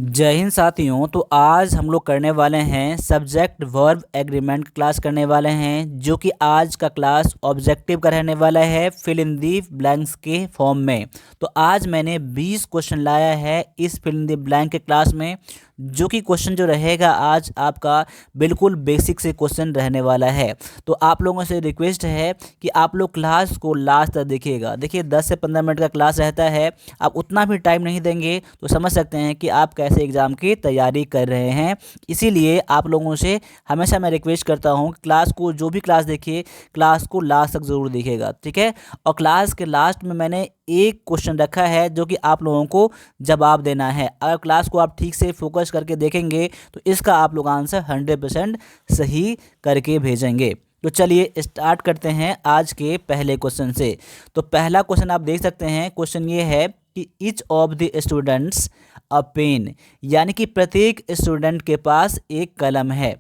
जय हिंद साथियों। तो आज हम लोग करने वाले हैं सब्जेक्ट वर्ब एग्रीमेंट क्लास करने वाले हैं, जो कि आज का क्लास ऑब्जेक्टिव का रहने वाला है फिल इन दी ब्लैंक्स के फॉर्म में। तो आज मैंने 20 क्वेश्चन लाया है इस फिल इन दी ब्लैंक के क्लास में, जो कि क्वेश्चन जो रहेगा आज आपका बिल्कुल बेसिक से क्वेश्चन रहने वाला है। तो आप लोगों से रिक्वेस्ट है कि आप लोग क्लास को लास्ट तक देखिएगा। देखिए 10 से 15 मिनट का क्लास रहता है, आप उतना भी टाइम नहीं देंगे तो समझ सकते हैं कि आप कैसे एग्ज़ाम की तैयारी कर रहे हैं। इसीलिए आप लोगों से हमेशा मैं रिक्वेस्ट करता हूं कि क्लास को जो भी क्लास देखिए, क्लास को लास्ट तक ज़रूर देखिएगा, ठीक है। और क्लास के लास्ट में मैंने एक क्वेश्चन रखा है जो कि आप लोगों को जवाब देना है। अगर क्लास को आप ठीक से फोकस करके देखेंगे तो इसका आप लोग आंसर 100% सही करके भेजेंगे। तो चलिए स्टार्ट करते हैं आज के पहले क्वेश्चन से। तो पहला क्वेश्चन आप देख सकते हैं। क्वेश्चन ये है कि each of the students a pen, यानी कि प्रत्येक स्टूडेंट के पास एक कलम है।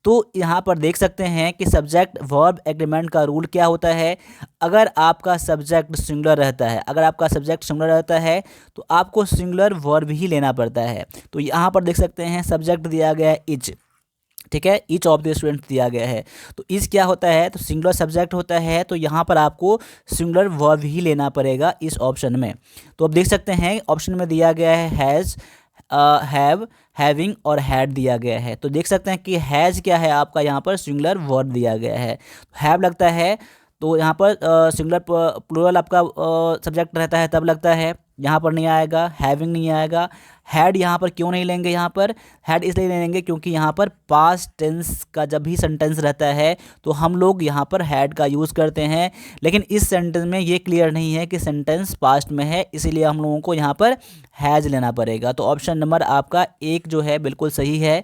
तो यहाँ पर देख सकते हैं कि सब्जेक्ट वर्ब एग्रीमेंट का रूल क्या होता है। अगर आपका सब्जेक्ट सिंगुलर रहता है, तो आपको सिंगुलर वर्ब ही लेना पड़ता है। तो यहाँ पर देख सकते हैं सब्जेक्ट दिया गया है ईच, ठीक है, ईच ऑफ द स्टूडेंट दिया गया है। तो इस क्या होता है, तो सिंगुलर सब्जेक्ट होता है, तो यहाँ पर आपको सिंगुलर वर्ब ही लेना पड़ेगा इस ऑप्शन में। तो अब देख सकते हैं ऑप्शन में दिया गया है हैज़, हैव, हैविंग और हैड दिया गया है। तो देख सकते हैं कि हैज़ क्या है, आपका यहाँ पर सिंगुलर वर्ब दिया गया है। हैव लगता है तो यहाँ पर सिंगुलर प्लूरल आपका सब्जेक्ट रहता है तब लगता है, यहाँ पर नहीं आएगा। हैविंग नहीं आएगा। हैड यहाँ पर क्यों नहीं लेंगे, यहाँ पर हैड इसलिए नहीं लेंगे क्योंकि यहाँ पर पास्ट टेंस का जब भी सेंटेंस रहता है तो हम लोग यहाँ पर हैड का यूज़ करते हैं, लेकिन इस सेंटेंस में ये क्लियर नहीं है कि सेंटेंस पास्ट में है, इसीलिए हम लोगों को यहाँ पर हैज़ लेना पड़ेगा। तो ऑप्शन नंबर आपका एक जो है बिल्कुल सही है,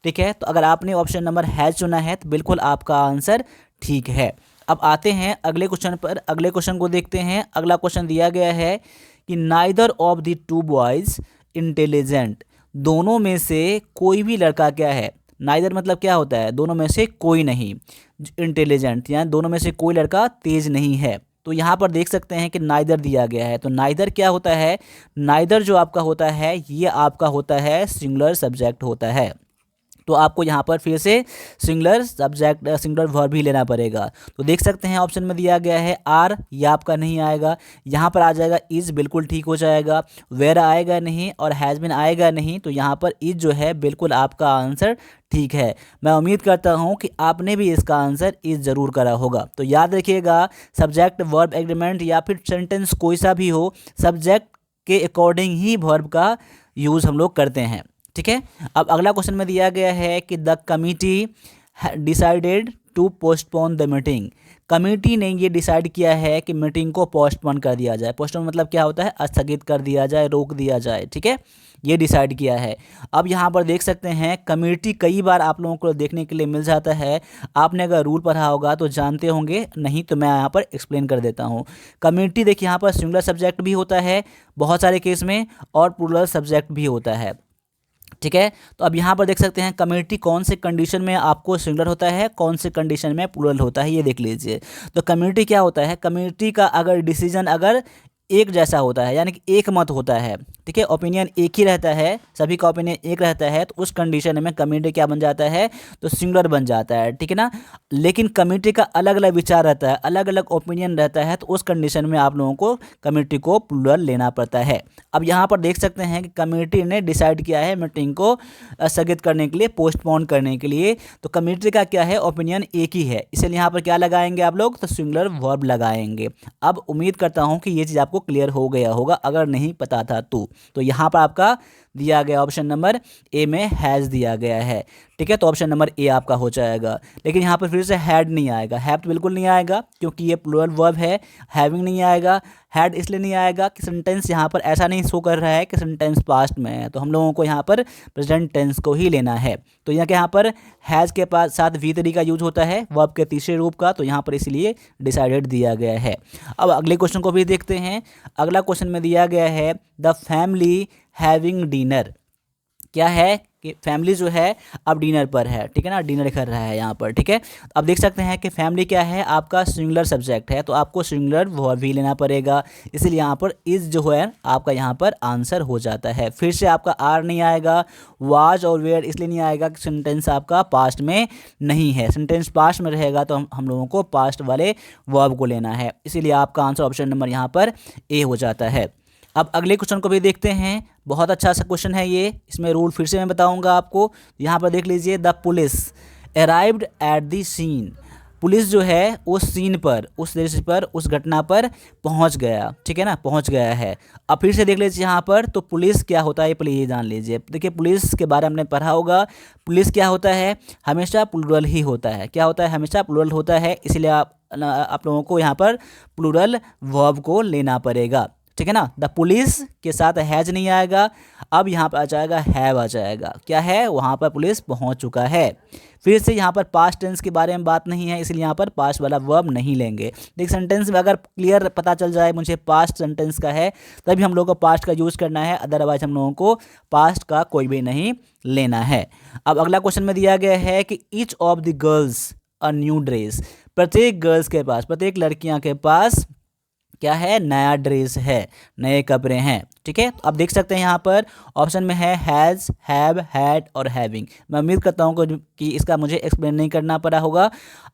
ठीक है। तो अगर आपने ऑप्शन नंबर हैज़ चुना है तो बिल्कुल आपका आंसर ठीक है। अब आते हैं अगले क्वेश्चन पर। अगले क्वेश्चन को देखते हैं। अगला क्वेश्चन दिया गया है कि neither of the two boys intelligent, दोनों में से कोई भी लड़का क्या है। नाइदर मतलब क्या होता है, दोनों में से कोई नहीं। इंटेलिजेंट यानी दोनों में से कोई लड़का तेज नहीं है। तो यहाँ पर देख सकते हैं कि नाइदर दिया गया है। तो नाइदर क्या होता है, नाइदर जो आपका होता है ये आपका होता है सिंगुलर सब्जेक्ट होता है। तो आपको यहाँ पर फिर से सिंगुलर सब्जेक्ट सिंगुलर वर्ब ही लेना पड़ेगा। तो देख सकते हैं ऑप्शन में दिया गया है आर, ये आपका नहीं आएगा। यहाँ पर आ जाएगा इज़, बिल्कुल ठीक हो जाएगा। वेर आएगा नहीं और हैज़ बीन आएगा नहीं, तो यहाँ पर इज़ जो है बिल्कुल आपका आंसर ठीक है। मैं उम्मीद करता हूँ कि आपने भी इसका आंसर इज़ ज़रूर करा होगा। तो याद रखिएगा सब्जेक्ट वर्ब एग्रीमेंट या फिर सेंटेंस कोई सा भी हो, सब्जेक्ट के अकॉर्डिंग ही वर्ब का यूज़ हम लोग करते हैं, ठीक है। अब अगला क्वेश्चन में दिया गया है कि the committee decided to postpone the meeting, committee ने ये डिसाइड किया है कि मीटिंग को पोस्टपोन कर दिया जाए। पोस्टपोन मतलब क्या होता है, स्थगित कर दिया जाए, रोक दिया जाए, ठीक है, ये डिसाइड किया है। अब यहाँ पर देख सकते हैं कमेटी कई बार आप लोगों को देखने के लिए मिल जाता है। आपने अगर रूल पढ़ा होगा तो जानते होंगे, नहीं तो मैं यहाँ पर एक्सप्लेन कर देता हूँ। कमेटी देखिए यहाँ पर सिंगुलर सब्जेक्ट भी होता है बहुत सारे केस में और प्लूरल सब्जेक्ट भी होता है, ठीक है। तो अब यहाँ पर देख सकते हैं कम्युनिटी कौन से कंडीशन में आपको सिंगुलर होता है, कौन से कंडीशन में प्लूरल होता है, ये देख लीजिए। तो कम्युनिटी क्या होता है, कम्युनिटी का अगर डिसीजन अगर एक जैसा होता है, यानी कि एक मत होता है, ठीक है, ओपिनियन एक ही रहता है, सभी का ओपिनियन एक रहता है, तो उस कंडीशन में कम्युनिटी क्या बन जाता है, तो सिंगुलर बन जाता है, ठीक है ना। लेकिन कम्युनिटी का अलग अलग विचार रहता है, अलग अलग ओपिनियन रहता है, तो उस कंडीशन में आप लोगों को कम्युनिटी को प्लूरल लेना पड़ता है। अब यहाँ पर देख सकते हैं कि कम्युनिटी ने डिसाइड किया है मीटिंग को स्थगित करने के लिए, पोस्टपोन करने के लिए। तो कम्युनिटी का क्या है, ओपिनियन एक ही है, इसलिए यहाँ पर क्या लगाएंगे आप लोग, तो सिंगुलर वर्ब लगाएंगे। अब उम्मीद करता हूँ कि ये चीज़ आपको क्लियर हो गया होगा, अगर नहीं पता था तो यहाँ पर आपका दिया गया ऑप्शन नंबर ए में हैज़ दिया गया है, ठीक है। तो ऑप्शन नंबर ए आपका हो जाएगा। लेकिन यहाँ पर फिर से हैड नहीं आएगा, हैव तो बिल्कुल नहीं आएगा क्योंकि ये प्लूरल वर्ब है। हैविंग नहीं आएगा, हैड इसलिए नहीं आएगा कि सेंटेंस यहाँ पर ऐसा नहीं शो कर रहा है कि सेंटेंस पास्ट में है, तो हम लोगों को यहाँ पर प्रेजेंट टेंस को ही लेना है। तो यहाँ पर हैज़ के पास साथ वी तरी का यूज होता है वर्ब के तीसरे रूप का, तो यहाँ पर इसलिए डिसाइडेड दिया गया है। अब अगले क्वेश्चन को भी देखते हैं। अगला क्वेश्चन में दिया गया है द फैमिली हैविंग डिनर, क्या है, कि फैमिली जो है अब डिनर पर है, ठीक है ना, डिनर कर रहा है यहाँ पर, ठीक है। अब देख सकते हैं कि फैमिली क्या है, आपका सिंगुलर सब्जेक्ट है, तो आपको सिंगुलर वर्ब भी लेना पड़ेगा, इसलिए यहाँ पर इज जो है आपका यहाँ पर आंसर हो जाता है। फिर से आपका आर नहीं आएगा, वाज और वेयर इसलिए नहीं आएगा कि सेंटेंस आपका पास्ट में नहीं है। सेंटेंस पास्ट में रहेगा तो हम लोगों को पास्ट वाले वर्ब को लेना है, इसीलिए आपका आंसर ऑप्शन नंबर यहाँ पर ए हो जाता है। अब अगले क्वेश्चन को भी देखते हैं, बहुत अच्छा सा क्वेश्चन है ये, इसमें रूल फिर से मैं बताऊंगा आपको। यहाँ पर देख लीजिए, the police arrived at the scene, police जो है उस सीन पर, उस दृश्य पर, उस घटना पर पहुंच गया, ठीक है ना, पहुंच गया है। अब फिर से देख लीजिए यहाँ पर, तो पुलिस क्या होता है पहले ये जान लीजिए। देखिए पुलिस के बारे में हमने पढ़ा होगा, पुलिस क्या होता है, हमेशा प्लूरल ही होता है। क्या होता है, हमेशा प्लूरल होता है, इसलिए आप लोगों को यहाँ पर प्लूरल वर्ब को लेना पड़ेगा, ठीक है ना। द पुलिस के साथ हैज नहीं आएगा, अब यहाँ पर आ जाएगा हैव आ जाएगा। क्या है, वहाँ पर पुलिस पहुँच चुका है। फिर से यहाँ पर पास्ट टेंस के बारे में बात नहीं है, इसलिए यहाँ पर पास्ट वाला वर्ब नहीं लेंगे। देख सेंटेंस में अगर क्लियर पता चल जाए मुझे पास्ट सेंटेंस का है, तभी हम लोग को पास्ट का यूज़ करना है, अदरवाइज हम लोगों को पास्ट का कोई भी नहीं लेना है। अब अगला क्वेश्चन में दिया गया है कि each of the girls a new dress, प्रत्येक गर्ल्स के पास, प्रत्येक लड़कियाँ के पास क्या है, नया ड्रेस है, नए कपड़े हैं, ठीक है। तो अब देख सकते हैं यहाँ पर ऑप्शन में है हैज़, हैव, हैड और हैविंग। मैं उम्मीद करता हूँ कि इसका मुझे एक्सप्लेन नहीं करना पड़ा होगा,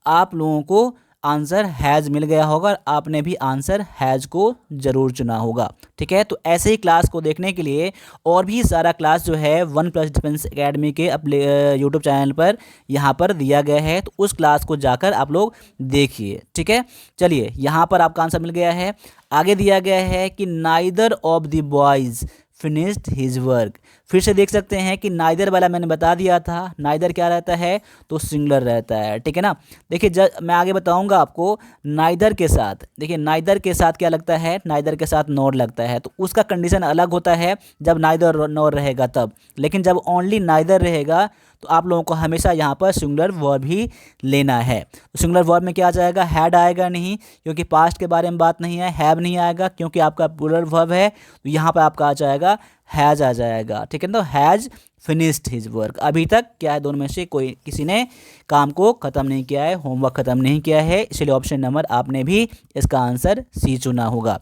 आप लोगों को आंसर हैज़ मिल गया होगा और आपने भी आंसर हैज़ को ज़रूर चुना होगा, ठीक है। तो ऐसे ही क्लास को देखने के लिए और भी सारा क्लास जो है वन प्लस डिफेंस एकेडमी के अपने यूट्यूब चैनल पर यहाँ पर दिया गया है, तो उस क्लास को जाकर आप लोग देखिए, ठीक है। चलिए यहाँ पर आपका आंसर मिल गया है। आगे दिया गया है कि neither of the boys finished his work. फिर से देख सकते हैं कि नाइदर वाला मैंने बता दिया था, नाइदर क्या रहता है, तो सिंगुलर रहता है, ठीक है ना। देखिए मैं आगे बताऊंगा आपको, नाइदर के साथ, देखिए नाइदर के साथ क्या लगता है, नाइदर के साथ नॉर लगता है, तो उसका कंडीशन अलग होता है जब नाइदर और नॉर रहेगा तब, लेकिन जब ओनली नाइदर रहेगा तो आप लोगों को हमेशा यहाँ पर सिंगुलर वर्ब ही लेना है। तो सिंगुलर वर्ब में क्या आ जाएगा, हैड आएगा नहीं, क्योंकि पास्ट के बारे में बात नहीं है, हैव नहीं आएगा क्योंकि आपका प्लूरल वर्ब है, तो यहाँ पर आपका आ जाएगा हैज़ आ जाएगा, ठीक है ना। तो हैज़ फिनिश्ड हिज वर्क, अभी तक क्या है, दोनों में से कोई किसी ने काम को ख़त्म नहीं किया है, होमवर्क ख़त्म नहीं किया है, इसलिए ऑप्शन नंबर आपने भी इसका आंसर सी चुना होगा।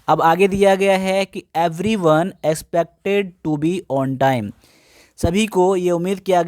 अब आगे दिया गया है कि everyone expected to be on time, सभी को ये उम्मीद किया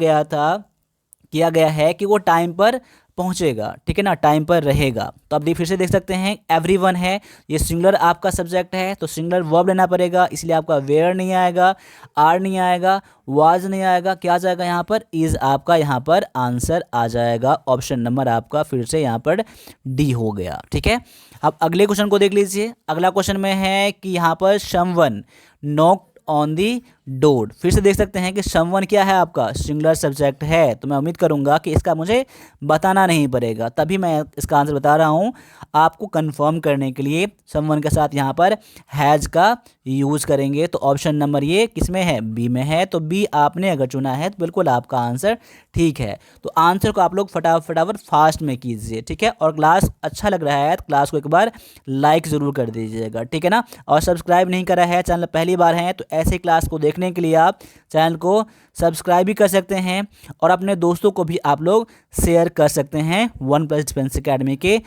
गया है कि वो टाइम पर पहुंचेगा, ठीक है ना, टाइम पर रहेगा। तो अब फिर से देख सकते हैं एवरीवन है, ये सिंगुलर आपका सब्जेक्ट है, तो सिंगुलर वर्ब लेना पड़ेगा, इसलिए आपका वेयर नहीं आएगा, आर नहीं आएगा, वाज नहीं आएगा, क्या आ जाएगा यहाँ पर, इज़ आपका यहाँ पर आंसर आ जाएगा। ऑप्शन नंबर आपका फिर से यहाँ पर डी हो गया, ठीक है। अब अगले क्वेश्चन को देख लीजिए। अगला क्वेश्चन में है कि यहाँ पर someone knock on the door. फिर से देख सकते हैं कि समवन क्या है, आपका सिंगुलर सब्जेक्ट है, तो मैं उम्मीद करूंगा कि इसका मुझे बताना नहीं पड़ेगा, तभी मैं इसका आंसर बता रहा हूं आपको कंफर्म करने के लिए। समवन के साथ यहां पर हैज़ का यूज़ करेंगे, तो ऑप्शन नंबर ये किस में है, बी में है, तो बी आपने अगर चुना है तो बिल्कुल आपका आंसर ठीक है। तो आंसर को आप लोग फटाफट फास्ट में कीजिए, ठीक है। और क्लास अच्छा लग रहा है तो क्लास को एक बार लाइक ज़रूर कर दीजिएगा, ठीक है ना। और सब्सक्राइब नहीं करा है, चैनल पहली बार है, तो ऐसे क्लास को देखने के लिए आप चैनल को सब्सक्राइब भी कर सकते हैं और अपने दोस्तों को भी आप लोग शेयर कर सकते हैं वन प्लस डिफेंस एकेडमी के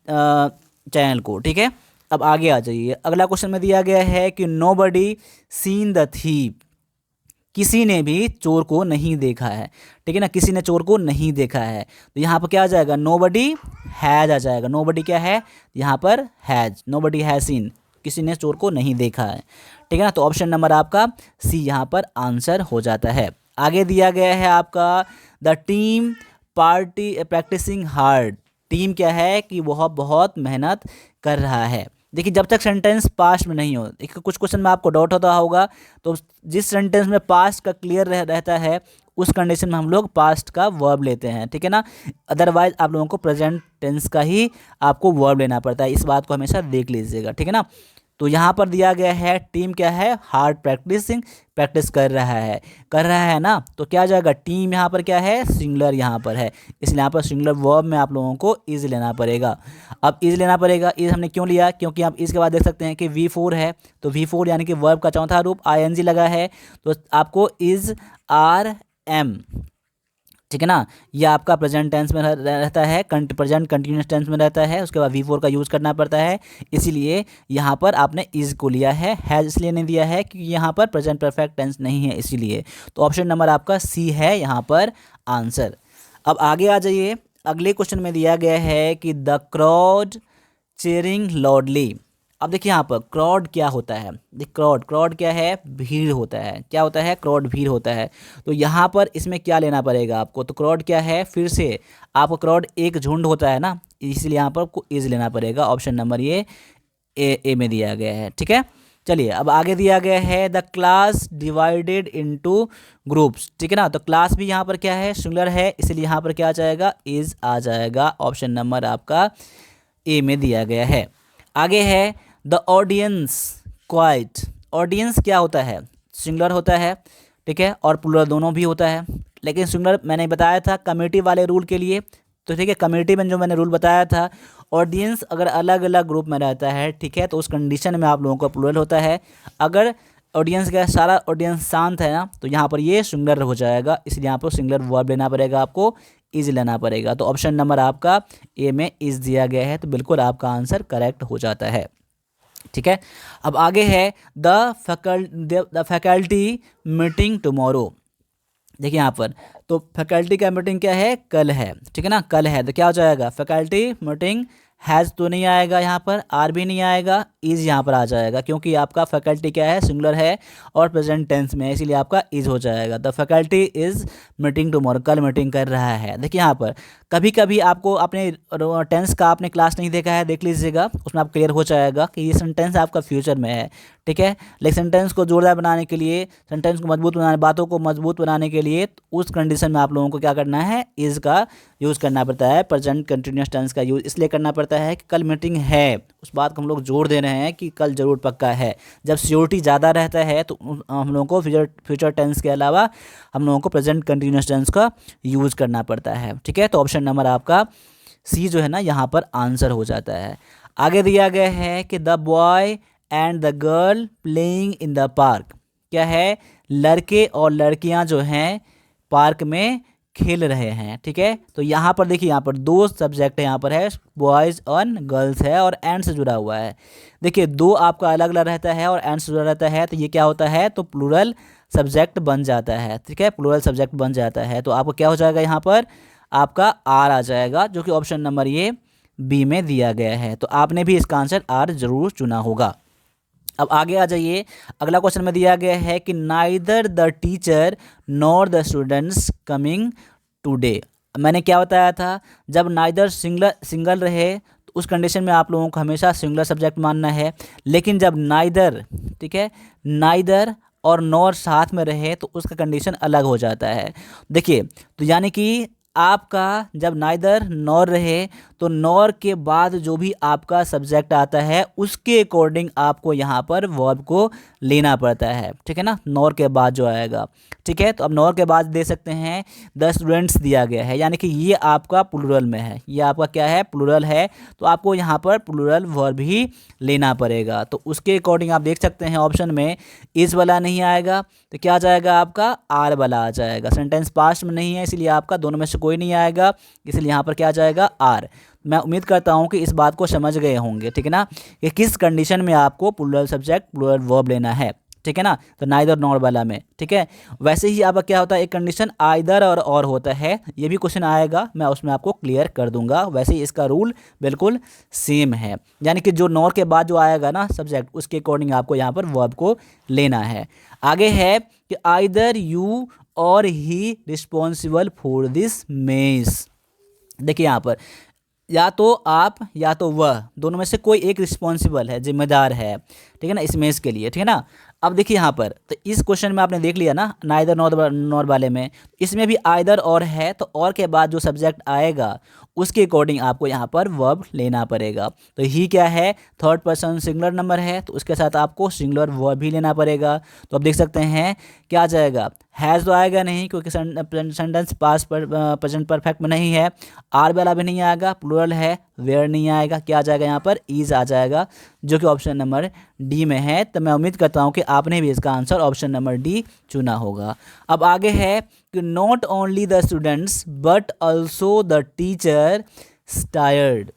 चैनल को, ठीक है। अब आगे आ जाइए। अगला क्वेश्चन में दिया गया है कि नोबडी सीन द थीफ, किसी ने भी चोर को नहीं देखा है, ठीक है ना, किसी ने चोर को नहीं देखा है, तो यहाँ पर क्या आ जाएगा, नोबडी हैज़ आ जाएगा। नोबडी क्या है, यहाँ पर हैज़, नोबडी हैज़ सीन, किसी ने चोर को नहीं देखा है, ठीक है ना। तो ऑप्शन नंबर आपका सी यहाँ पर आंसर हो जाता है। आगे दिया गया है आपका the team party practicing hard, team क्या है कि वह बहुत मेहनत कर रहा है। देखिए जब तक सेंटेंस पास्ट में नहीं हो, देखिए कुछ क्वेश्चन में आपको डाउट होता होगा, तो जिस सेंटेंस में पास्ट का क्लियर रहता है उस कंडीशन में हम लोग पास्ट का वर्ब लेते हैं, ठीक है ना। अदरवाइज आप लोगों को प्रेजेंट टेंस का ही आपको वर्ब लेना पड़ता है, इस बात को हमेशा देख लीजिएगा, ठीक है ना। तो यहाँ पर दिया गया है टीम क्या है, हार्ड प्रैक्टिस कर रहा है ना, तो क्या आ जाएगा, टीम यहाँ पर क्या है, सिंगुलर यहाँ पर है, इसलिए यहाँ पर सिंगुलर वर्ब में आप लोगों को इज लेना पड़ेगा। अब इज लेना पड़ेगा, इज हमने क्यों लिया, क्योंकि आप इसके बाद देख सकते हैं कि V4 है, तो V4 यानी कि वर्ब का चौथा रूप ING लगा है, तो आपको इज आर एम, ठीक है ना, ये आपका प्रेजेंट टेंस में रहता है, प्रेजेंट कंटिन्यूस टेंस में रहता है, उसके बाद V4 का यूज़ करना पड़ता है, इसीलिए यहाँ पर आपने इज़ को लिया है, हैज़ इसलिए नहीं दिया है क्योंकि यहाँ पर प्रेजेंट परफेक्ट टेंस नहीं है इसीलिए। तो ऑप्शन नंबर आपका सी है यहाँ पर आंसर। अब आगे आ जाइए, अगले क्वेश्चन में दिया गया है कि द क्राउड चीयरिंग लाउडली। अब देखिए यहाँ पर क्राउड क्या होता है, क्राउड क्या है, भीड़ होता है, क्या होता है, क्राउड भीड़ होता है। तो यहाँ पर इसमें क्या लेना पड़ेगा आपको, तो क्राउड क्या है, फिर से आपको क्राउड एक झुंड होता है ना, इसलिए यहाँ पर आपको इज लेना पड़ेगा। ऑप्शन नंबर ये ए में दिया गया है, ठीक है। चलिए अब आगे दिया गया है the class divided into groups, ठीक है ना, तो क्लास भी यहाँ पर क्या है, सिंगुलर है, इसलिए यहाँ पर क्या आ जाएगा, इज आ जाएगा। ऑप्शन नंबर आपका ए में दिया गया है। आगे है द ऑडियंस क्वाइट। ऑडियंस क्या होता है, सिंगुलर होता है, ठीक है, और प्लूरल दोनों भी होता है, लेकिन सिंगुलर मैंने बताया था कमेटी वाले रूल के लिए, तो ठीक है, कमेटी में जो मैंने रूल बताया था, ऑडियंस अगर अलग अलग ग्रुप में रहता है, ठीक है, तो उस कंडीशन में आप लोगों का प्लूरल होता है। अगर ऑडियंस का सारा ऑडियंस शांत है ना, तो यहाँ पर ये सिंगुलर हो जाएगा, इसलिए यहाँ पर सिंगुलर वर्ब लेना पड़ेगा, आपको इज लेना पड़ेगा। तो ऑप्शन नंबर आपका ए में इज दिया गया है, तो बिल्कुल आपका आंसर करेक्ट हो जाता है, ठीक है। अब आगे है द फैकल्टी मीटिंग टुमारो। देखिए यहाँ पर तो फैकल्टी का मीटिंग क्या है, कल है, ठीक है ना, कल है, तो क्या हो जाएगा, फैकल्टी मीटिंग हैज़ तो नहीं आएगा, यहाँ पर आर भी नहीं आएगा, इज़ यहाँ पर आ जाएगा, क्योंकि आपका फैकल्टी क्या है, सिंगुलर है और प्रेजेंट टेंस में है, इसीलिए आपका इज़ हो जाएगा। The faculty is meeting tomorrow, कल मीटिंग कर रहा है। देखिए यहाँ पर कभी कभी आपको अपने टेंस का आपने क्लास नहीं देखा है, देख लीजिएगा, उसमें आप क्लियर हो जाएगा कि ये सेंटेंस आपका फ्यूचर में है, ठीक है। लेकिन सेंटेंस को जोरदार बनाने के लिए, सेंटेंस को मजबूत बनाने, बातों को मजबूत बनाने के लिए उस कंडीशन में आप लोगों को क्या करना है, इज़ का यूज़ करना पड़ता है, प्रेजेंट कंटिन्यूस टेंस का यूज़ इसलिए करना पड़ता है कि कल मीटिंग है, उस बात को हम लोग जोर दे रहे हैं कि कल जरूर पक्का है। जब श्योरिटी ज़्यादा रहता है तो हम लोगों को फ्यूचर टेंस के अलावा हम लोगों को प्रेजेंट कंटिन्यूस टेंस का यूज़ करना पड़ता है, ठीक है। तो ऑप्शन नंबर आपका सी जो है ना यहाँ पर आंसर हो जाता है। आगे दिया गया है कि the boy and the girl playing in the park. क्या है, लड़के और लड़कियां जो हैं पार्क में खेल रहे हैं, ठीक है। तो यहाँ पर देखिए, यहाँ पर दो सब्जेक्ट है, यहाँ पर है बॉयज़ और गर्ल्स है और एंड से जुड़ा हुआ है। देखिए दो आपका अलग अलग रहता है और एंड से जुड़ा रहता है, तो ये क्या होता है, तो प्लूरल सब्जेक्ट बन जाता है, ठीक है, प्लूरल सब्जेक्ट बन जाता है। तो आपको क्या हो जाएगा, यहाँ पर आपका आर आ जाएगा, जो कि ऑप्शन नंबर ये बी में दिया गया है। तो आपने भी इसका आंसर आर जरूर चुना होगा। अब आगे आ जाइए, अगला क्वेश्चन में दिया गया है कि neither the teacher nor the students coming today. मैंने क्या बताया था, जब नाइदर सिंगल रहे तो उस कंडीशन में आप लोगों को हमेशा सिंगुलर सब्जेक्ट मानना है, लेकिन जब नाइदर, ठीक है, नाइदर और नॉर साथ में रहे तो उसका कंडीशन अलग हो जाता है। देखिए तो यानी कि आपका जब नाइदर नॉर रहे तो नॉर के बाद जो भी आपका सब्जेक्ट आता है उसके अकॉर्डिंग आपको यहाँ पर वर्ब को लेना पड़ता है, ठीक है ना, नॉर के बाद जो आएगा, ठीक है। तो अब नॉर के बाद दे सकते हैं द स्टूडेंट्स दिया गया है, यानी कि ये आपका प्लूरल में है, ये आपका क्या है, प्लूरल है, तो आपको यहाँ पर प्लूरल वर्ब ही लेना पड़ेगा। तो उसके अकॉर्डिंग आप देख सकते हैं ऑप्शन में इस वाला नहीं आएगा, तो क्या आ जाएगा, आपका आर वाला आ जाएगा। सेंटेंस पास्ट में नहीं है इसलिए आपका दोनों में से कोई नहीं आएगा, इसलिए यहाँ पर क्या आ जाएगा, आर। मैं उम्मीद करता हूँ कि इस बात को समझ गए होंगे, ठीक है ना, कि किस कंडीशन में आपको प्लूरल सब्जेक्ट प्लूरल वर्ब लेना है, ठीक है ना। तो नाइदर नॉर वाला में, ठीक है। वैसे ही आपका क्या होता है, एक कंडीशन आइदर और होता है, ये भी क्वेश्चन आएगा, मैं उसमें आपको क्लियर कर दूंगा। वैसे ही इसका रूल बिल्कुल सेम है, यानी कि जो नॉर के बाद जो आएगा ना सब्जेक्ट, उसके अकॉर्डिंग आपको यहाँ पर वर्ब को लेना है। आगे है कि आइदर यू और ही रिस्पॉन्सिबल फॉर दिस मेस। देखिए यहाँ पर या तो आप या तो वह, दोनों में से कोई एक रिस्पॉन्सिबल है, जिम्मेदार है, ठीक है ना, इस मेज़ के लिए, ठीक है ना। अब देखिए यहाँ पर तो इस क्वेश्चन में आपने देख लिया ना, नाइदर नॉर वाले में, इसमें भी आइदर और है, तो और के बाद जो सब्जेक्ट आएगा उसके अकॉर्डिंग आपको यहाँ पर वर्ब लेना पड़ेगा। तो ही क्या है, थर्ड पर्सन सिंगुलर नंबर है, तो उसके साथ आपको सिंगुलर वर्ब भी लेना पड़ेगा। तो आप देख सकते हैं क्या आ जाएगा, हैज़ तो आएगा नहीं क्योंकि सेंटेंस पास्ट प्रेजेंट परफेक्ट में नहीं है, आर वाला भी नहीं आएगा, प्लूरल है, वेयर नहीं आएगा, क्या आ जाएगा यहाँ पर, इज आ जाएगा, जो कि ऑप्शन नंबर डी में है। तो मैं उम्मीद करता हूँ कि आपने भी इसका आंसर ऑप्शन नंबर डी चुना होगा। अब आगे है कि not only the students but also the teacher tired.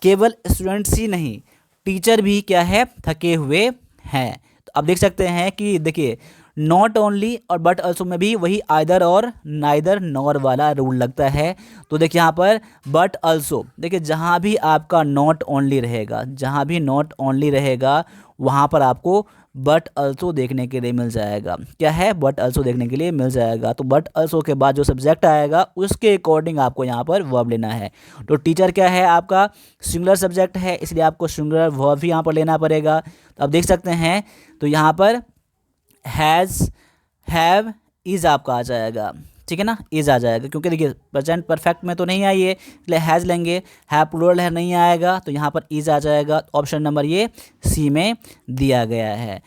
केवल स्टूडेंट्स ही नहीं, टीचर भी क्या है, थके हुए हैं। तो आप देख सकते हैं कि देखिए नॉट ओनली और बट ऑल्सो में भी वही आइदर और नाइदर नॉर वाला रूल लगता है। तो देखिए यहाँ पर बट ऑल्सो, देखिए जहाँ भी आपका नॉट ओनली रहेगा, जहाँ भी नॉट ओनली रहेगा वहाँ पर आपको बट ऑल्सो देखने के लिए मिल जाएगा। क्या है, बट ऑल्सो देखने के लिए मिल जाएगा। तो बट ऑल्सो के बाद जो सब्जेक्ट आएगा उसके अकॉर्डिंग आपको यहाँ पर वर्ब लेना है। तो टीचर क्या है, आपका सिंगुलर सब्जेक्ट है, इसलिए आपको सिंगुलर वर्ब ही यहाँ पर लेना पड़ेगा। तो आप देख सकते हैं, तो यहाँ पर हैज़, हैव, इज़ आपका आ जाएगा, ठीक है ना, इज़ आ जाएगा, क्योंकि देखिए प्रेजेंट परफेक्ट में तो नहीं आई है, इसलिए हैज़ लेंगे। हैव प्लूरल है, नहीं आएगा, तो यहाँ पर इज़ आ जाएगा। ऑप्शन नंबर ये सी में दिया गया है।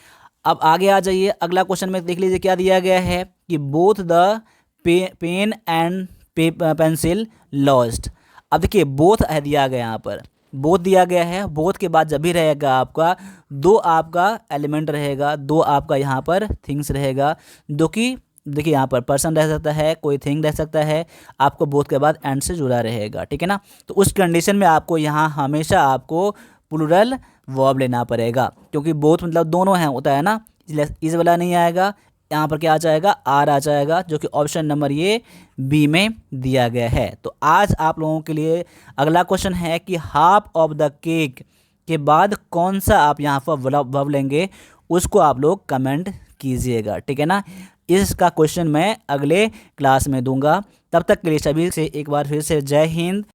अब आगे आ जाइए, अगला क्वेश्चन में देख लीजिए क्या दिया गया है कि both the pen and pencil lost. अब देखिए बोथ है दिया गया, यहाँ पर बोथ दिया गया है। बोथ के बाद जब भी रहेगा आपका दो आपका एलिमेंट रहेगा, दो आपका यहाँ पर थिंग्स रहेगा, जो कि देखिए यहाँ पर पर्सन रह सकता है, कोई थिंग रह सकता है, आपको बोथ के बाद एंड से जुड़ा रहेगा, ठीक है ना। तो उस कंडीशन में आपको यहाँ हमेशा आपको प्लूरल वर्ब लेना पड़ेगा, क्योंकि बोथ मतलब दोनों हैं होता है ना, इसलिए इस वाला नहीं आएगा, यहाँ पर क्या आ जाएगा, आर आ जाएगा, जो कि ऑप्शन नंबर ये बी में दिया गया है। तो आज आप लोगों के लिए अगला क्वेश्चन है कि हाफ ऑफ द केक के बाद कौन सा आप यहाँ पर वर्ब लेंगे, उसको आप लोग कमेंट कीजिएगा, ठीक है ना। इसका क्वेश्चन मैं अगले क्लास में दूंगा। तब तक के लिए सभी से एक बार फिर से जय हिंद।